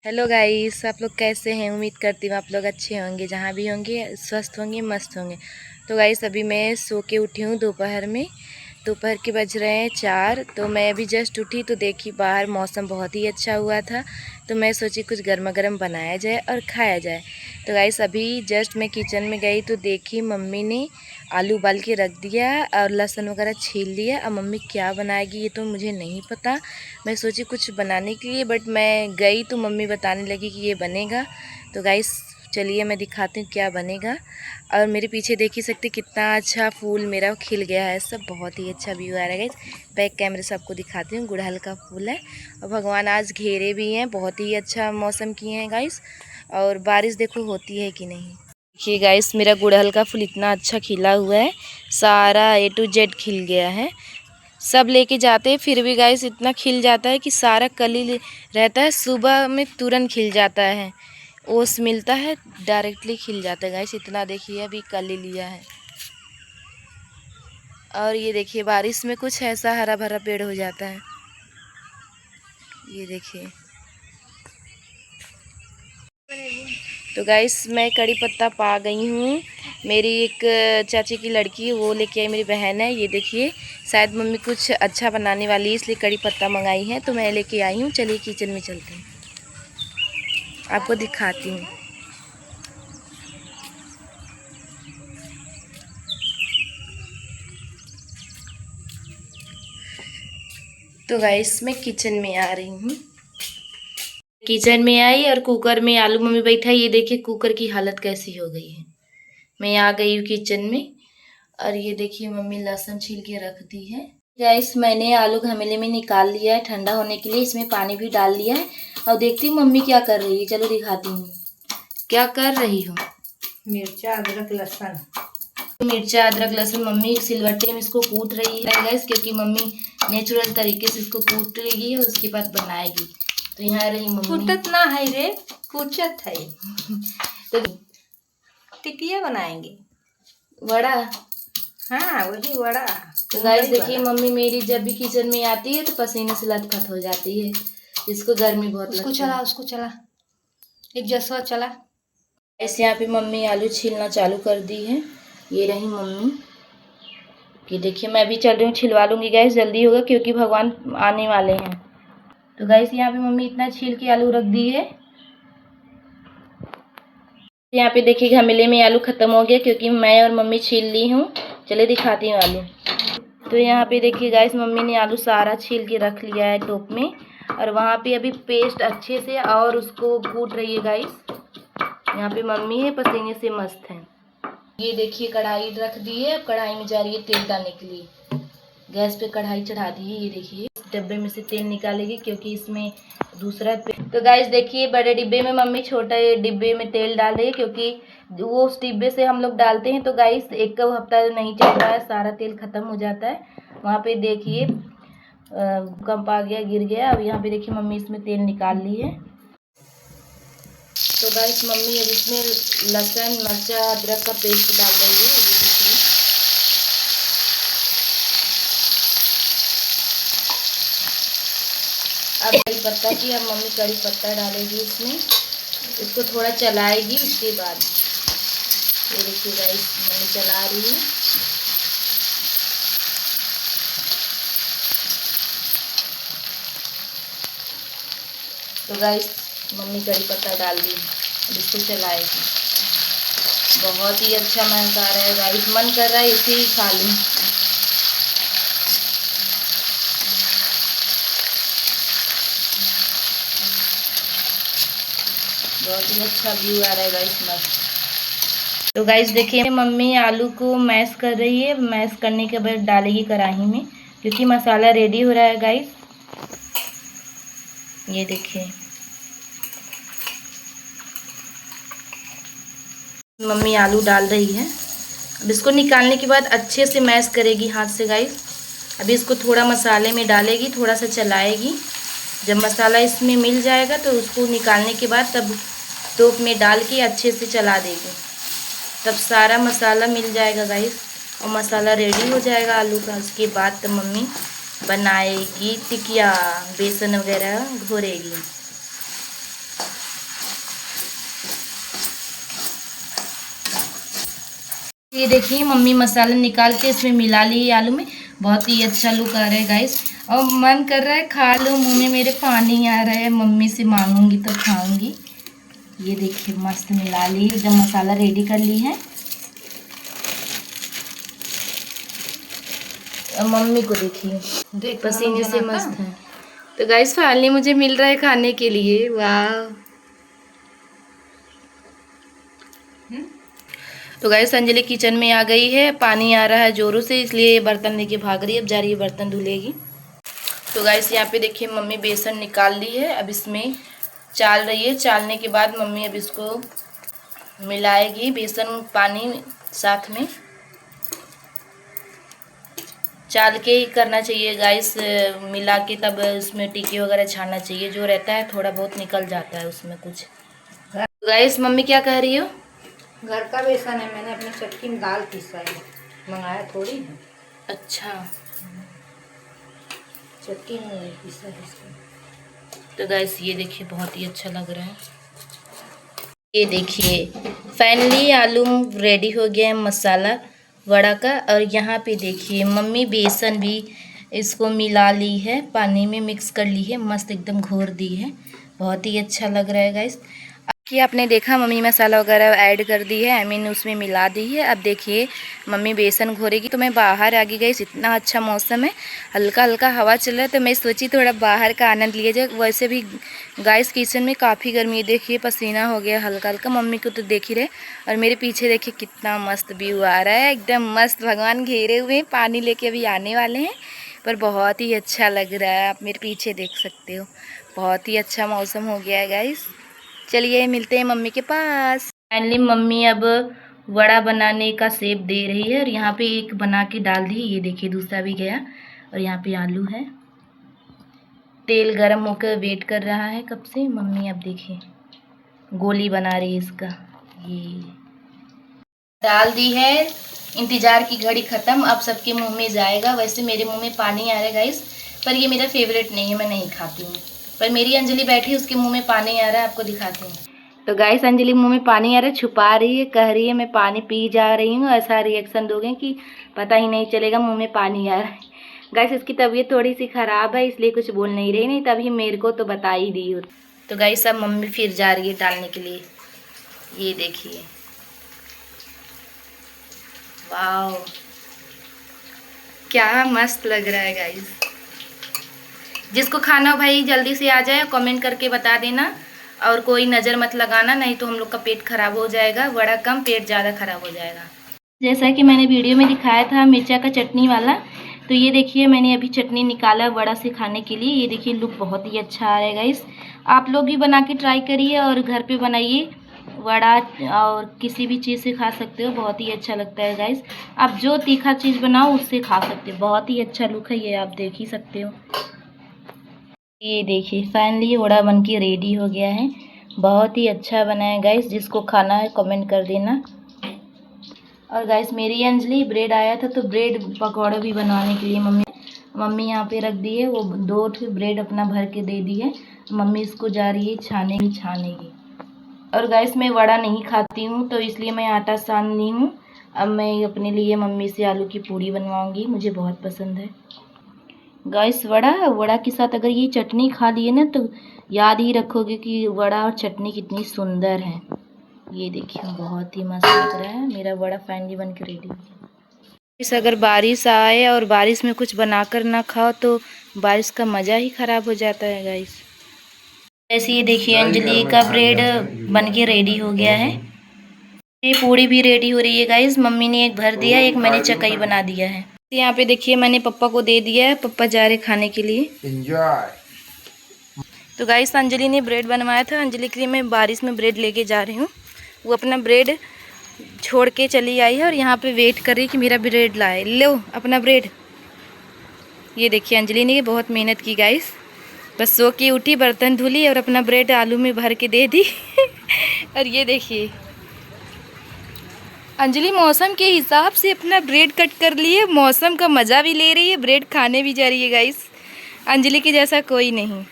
Hello guys, आप लोग कैसे हैं। उम्मीद करती हूँ आप लोग अच्छे होंगे, जहाँ भी होंगे स्वस्थ होंगे, मस्त होंगे। तो गाइस अभी मैं सो के उठी हूँ दोपहर में। दोपहर के बज रहे हैं 4। तो मैं अभी जस्ट उठी तो देखी बाहर मौसम बहुत ही अच्छा हुआ था। तो मैं सोची कुछ गर्मा गर्म बनाया जाए और खाया जाए। तो गाइस अभी जस्ट मैं किचन में गई तो देखी मम्मी ने आलू उबाल के रख दिया और लहसुन वगैरह छील लिया। अब मम्मी क्या बनाएगी ये तो मुझे नहीं पता। मैं सोची कुछ बनाने के लिए, बट मैं गई तो मम्मी बताने लगी कि ये बनेगा। तो गाइस चलिए मैं दिखाती हूँ क्या बनेगा। और मेरे पीछे देख ही सकते कितना अच्छा फूल मेरा खिल गया है। सब बहुत ही अच्छा व्यू आ रहा है गाइस। बैक कैमरे से आपको दिखाती हूँ। गुड़हल का फूल है और भगवान आज घेरे भी हैं। बहुत ही अच्छा मौसम किए हैं गाइस। और बारिश देखो होती है कि नहीं। देखिए गाइस मेरा गुड़हल का फूल इतना अच्छा खिला हुआ है। सारा A to Z खिल गया है। सब लेके जाते हैं फिर भी गाइस इतना खिल जाता है कि सारा कली रहता है, सुबह में तुरंत खिल जाता है। ओस मिलता है डायरेक्टली खिल जाता है गाइस। इतना देखिए अभी कली लिया है। और ये देखिए बारिश में कुछ ऐसा हरा भरा पेड़ हो जाता है। ये देखिए। तो गाइस मैं कड़ी पत्ता पा गई हूँ। मेरी एक चाची की लड़की है वो लेके आई, मेरी बहन है। ये देखिए शायद मम्मी कुछ अच्छा बनाने वाली है इसलिए कड़ी पत्ता मंगाई है। तो मैं लेके आई हूँ। चलिए किचन में चलते हैं, आपको दिखाती हूँ। तो गाइस मैं किचन में आ रही हूँ। किचन में आई और कुकर में आलू मम्मी बैठा। ये देखिए कुकर की हालत कैसी हो गई है। मैं आ गई हूँ किचन में। और ये देखिए मम्मी लहसुन छील के रख दी है। गाइस मैंने आलू घमेले में निकाल लिया है ठंडा होने के लिए। इसमें पानी भी डाल लिया है और देखती हूँ मम्मी क्या कर रही है। चलो दिखाती हूँ क्या कर रही हो। मिर्चा अदरक लहसुन। मिर्चा अदरक लहसुन मम्मी सिलवट्टे में इसको कूट रही है गाइस, क्योंकि मम्मी नेचुरल तरीके से इसको कूट लेगी और उसके बाद बनाएगी। तो यहाँ रही मम्मी। कूटत ना है रे, कुचत है। तो टिकिया बनाएंगे। वड़ा। हाँ वही वड़ा। तो गाइस देखिए मम्मी मेरी जब भी किचन में आती है तो पसीने से लथपथ हो जाती है। इसको गर्मी बहुत उसको लगती चला है। उसको चला एक जसवा चला। ऐसे यहाँ पे मम्मी आलू छीलना चालू कर दी है। ये रही मम्मी। कि देखिए मैं भी चल रही हूँ, छिलवा लूँगी गैस, जल्दी होगा क्योंकि भगवान आने वाले हैं। तो गैस यहाँ पे मम्मी इतना छील के आलू रख दी है। यहाँ पे देखिए घमेले में आलू खत्म हो गया क्योंकि मैं और मम्मी छील ली हूँ। चलिए दिखाती हूँ आलू। तो यहाँ पे देखिए गाइस मम्मी ने आलू सारा छील के रख लिया है टोप में। और वहाँ पे अभी पेस्ट अच्छे से और उसको कूट रही है गाइस। यहाँ पे मम्मी है पसीने से मस्त है। ये देखिए कढ़ाई रख दी है। अब कढ़ाई में जा रही है तेल डालने के लिए। गैस पे कढ़ाई चढ़ा दी है। ये देखिए डब्बे में से तेल निकालेगी क्योंकि इसमें दूसरा तो गाइस देखिए बड़े डिब्बे में मम्मी छोटे डिब्बे में तेल डाल रही है क्योंकि वो उस डिब्बे से हम लोग डालते हैं तो गाइस एक हफ्ता नहीं चल रहा है, सारा तेल खत्म हो जाता है। वहाँ पे देखिए भूकंप आ गया, गिर गया। अब यहाँ पे देखिए मम्मी इसमें तेल निकाल ली है। तो गाइस मम्मी अब इसमें लहसुन मिर्चा अदरक का पेस्ट डाल रही है। ये देखिए अब कड़ी पत्ता की, अब मम्मी कड़ी पत्ता डालेगी इसमें। इसको थोड़ा चलाएगी उसके बाद। ये देखिए गाइस मम्मी चला रही है। तो गाइस मम्मी कड़ी पत्ता डाल दी, अब इसको चलाएगी। बहुत ही अच्छा महक आ रहा है गाइस, मन कर रहा है इसे ही खा लूँ। बहुत ही अच्छा व्यू आ रहा है गाइस, मस्त। तो गाइस देखिए मम्मी आलू को मैश कर रही है। मैश करने के बाद डालेगी कढ़ाई में क्योंकि मसाला रेडी हो रहा है गाइस। ये देखिए मम्मी आलू डाल रही है। अब इसको निकालने के बाद अच्छे से मैश करेगी हाथ से गाइस। अभी इसको थोड़ा मसाले में डालेगी, थोड़ा सा चलाएगी। जब मसाला इसमें मिल जाएगा तो उसको निकालने के बाद तब टोप में डाल के अच्छे से चला देगी। तब सारा मसाला मिल जाएगा गाइस और मसाला रेडी हो जाएगा आलू का। उसके बाद तब मम्मी बनाएगी टिकिया, बेसन वगैरह घोरेगी। ये देखिए मम्मी मसाला निकाल के इसमें मिला ली है आलू में। बहुत ही अच्छा लुक आ रहा है गाइस। और मन कर रहा है खा लो, मुंह में मेरे पानी आ रहा है। मम्मी से मांगूंगी तो खाऊंगी। ये देखिए मस्त मिला ली, एकदम मसाला रेडी कर ली है। और मम्मी को देखिए पसीने से मस्त है। तो गाइस फाइनली मुझे मिल रहा है खाने के लिए। वाह। तो गाइस अंजलि किचन में आ गई है, पानी आ रहा है जोरों से, इसलिए बर्तन लेके भाग रही है। अब जा रही है बर्तन धुलेगी। तो गाइस यहाँ पे देखिए मम्मी बेसन निकाल ली है, अब इसमें चाल रही है। चालने के बाद मम्मी अब इसको मिलाएगी, बेसन पानी साथ में चाल के ही करना चाहिए गाइस। मिला के तब उसमें टिक्की वगैरह छानना चाहिए, जो रहता है थोड़ा बहुत निकल जाता है उसमें कुछ। गाइस मम्मी क्या कह रही हो? घर का बेसन है, मैंने अपनी चटकी में दाल पीसा है, मंगाया थोड़ी है। अच्छा, चटकी में नहीं पीसा है इसको। तो गाइस ये देखिए बहुत ही अच्छा लग रहा है। ये देखिए फाइनली आलू रेडी हो गया है मसाला वड़ा का। और यहाँ पे देखिए मम्मी बेसन भी इसको मिला ली है, पानी में मिक्स कर ली है, मस्त एकदम घोर दी है। बहुत ही अच्छा लग रहा है गाइस। कि आपने देखा मम्मी मसाला वगैरह ऐड कर दी है, आई मीन उसमें मिला दी है। अब देखिए मम्मी बेसन घोरेगी। तो मैं बाहर आ गई गाइस, इतना अच्छा मौसम है, हल्का हल्का हवा चल रहा है। तो मैं सोची थोड़ा बाहर का आनंद लिया जाए। वैसे भी गाइस किचन में काफ़ी गर्मी है, देखिए पसीना हो गया हल्का हल्का। मम्मी को तो देख ही रहे। और मेरे पीछे देखिए कितना मस्त व्यू आ रहा है, एकदम मस्त। भगवान घेरे हुए हैं, पानी लेके अभी आने वाले हैं। पर बहुत ही अच्छा लग रहा है, आप मेरे पीछे देख सकते हो। बहुत ही अच्छा मौसम हो गया है गाइस। चलिए मिलते हैं मम्मी के पास। फाइनली मम्मी अब वड़ा बनाने का शेप दे रही है। और यहाँ पे एक बना के डाल दी, ये देखिए दूसरा भी गया। और यहाँ पे आलू है, तेल गरम होकर वेट कर रहा है कब से। मम्मी अब देखिए गोली बना रही है इसका। ये डाल दी है, इंतजार की घड़ी खत्म, अब सबके मुंह में जाएगा। वैसे मेरे मुंह में पानी आ रहा है गाइस, पर ये मेरा फेवरेट नहीं है, मैं नहीं खाती हूँ। पर मेरी अंजलि बैठी, उसके मुंह में पानी आ रहा है, आपको दिखाती हूँ। तो गाइस अंजलि मुंह में पानी आ रहा है, छुपा रही है, कह रही है मैं पानी पी जा रही हूँ। ऐसा रिएक्शन दोगे कि पता ही नहीं चलेगा मुंह में पानी आ रहा है। गाइस इसकी तबीयत थोड़ी सी ख़राब है, इसलिए कुछ बोल नहीं रही, नहीं तभी मेरे को तो बता ही दी हो। तो गाइस अब मम्मी फिर जा रही है डालने के लिए। ये देखिए वाह क्या मस्त लग रहा है गाइस। जिसको खाना हो भाई जल्दी से आ जाए, कमेंट करके बता देना। और कोई नज़र मत लगाना, नहीं तो हम लोग का पेट खराब हो जाएगा। वड़ा कम पेट ज़्यादा खराब हो जाएगा। जैसा कि मैंने वीडियो में दिखाया था मिर्चा का चटनी वाला, तो ये देखिए मैंने अभी चटनी निकाला वड़ा से खाने के लिए। ये देखिए लुक बहुत ही अच्छा आ रहा है गाइस। आप लोग भी बना के ट्राई करिए और घर पे बनाइए वड़ा, और किसी भी चीज़ से खा सकते हो, बहुत ही अच्छा लगता है गाइस। आप जो तीखा चीज़ बनाओ उससे खा सकते हो। बहुत ही अच्छा लुक है, ये आप देख ही सकते हो। ये देखिए फाइनली वड़ा बन के रेडी हो गया है। बहुत ही अच्छा बना है गाइस, जिसको खाना है कमेंट कर देना। और गाइस मेरी अंजलि ब्रेड आया था, तो ब्रेड पकौड़े भी बनाने के लिए मम्मी यहाँ पे रख दी है। वो 2 ब्रेड अपना भर के दे दी है। मम्मी इसको जा रही है छानेगी। और गाइस मैं वड़ा नहीं खाती हूँ, तो इसलिए मैं आटा सान ली हूँ। अब मैं अपने लिए मम्मी से आलू की पूड़ी बनवाऊँगी, मुझे बहुत पसंद है गाइस वड़ा के साथ अगर ये चटनी खा लिए ना, तो याद ही रखोगे कि वड़ा और चटनी कितनी सुंदर है। ये देखिए बहुत ही मस्त लग रहा है। मेरा वड़ा फाइनली बन के रेडी। इस अगर बारिश आए और बारिश में कुछ बनाकर ना खाओ तो बारिश का मज़ा ही ख़राब हो जाता है गाइस। ऐसे ये देखिए अंजलि का ब्रेड बन के रेडी हो गया है। ये पूड़ी भी रेडी हो रही है गाइस। मम्मी ने एक भर दिया, एक मैंने चकई बना दिया है। यहाँ पे देखिए मैंने पप्पा को दे दिया है, पप्पा जा रहे खाने के लिए। एंजॉय। तो गाइस अंजलि ने ब्रेड बनवाया था, अंजलि के लिए मैं बारिश में ब्रेड लेके जा रही हूँ। वो अपना ब्रेड छोड़ के चली आई है और यहाँ पे वेट कर रही कि मेरा ब्रेड लाए। लो अपना ब्रेड। ये देखिए अंजलि ने बहुत मेहनत की गाइस, बस सो के उठी, बर्तन धुली और अपना ब्रेड आलू में भर के दे दी। और ये देखिए अंजलि मौसम के हिसाब से अपना ब्रेड कट कर लिए, मौसम का मज़ा भी ले रही है, ब्रेड खाने भी जा रही है गाइस। अंजलि के जैसा कोई नहीं।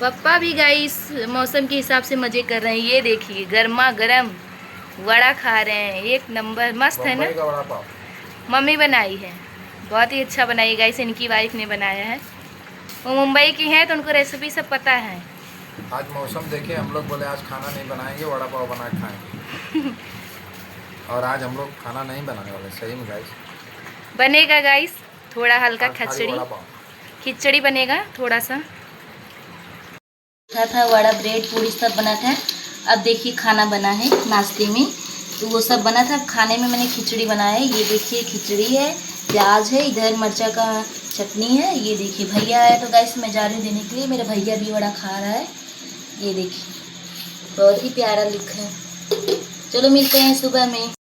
पप्पा भी गाइस मौसम के हिसाब से मज़े कर रहे हैं। ये देखिए गर्मा गर्म वड़ा खा रहे हैं, एक नंबर मस्त है ना। बम्बई का वड़ा पाव। मम्मी बनाई है, बहुत ही अच्छा बनाई गाइस, इनकी वाइफ ने बनाया है। वो मुंबई की हैं तो उनको रेसिपी सब पता है। आज मौसम देखे, हम लोग बोले आज खाना नहीं बनाएंगे, वड़ा पाव बना के खाएंगे। और आज हम लोग खाना नहीं बनाने वाले, सही में गाइस। बनेगा गाइस थोड़ा हल्का आज खाली खिचड़ी, वड़ा पाव। खिचड़ी बनेगा थोड़ा सा। था वड़ा, ब्रेड, पूरी सब बना था। अब देखिए खाना बना है नाश्ते में, तो वो सब बना था। खाने में मैंने खिचड़ी बनाया है, ये देखिए खिचड़ी है, प्याज है, इधर मिर्चा का चटनी है। ये देखिए भैया आया तो गाइस मैं जा रही हूँ देने के लिए। मेरा भैया भी वड़ा खा रहा है, ये देखिए बहुत ही प्यारा लिखा है। चलो मिलते हैं सुबह में।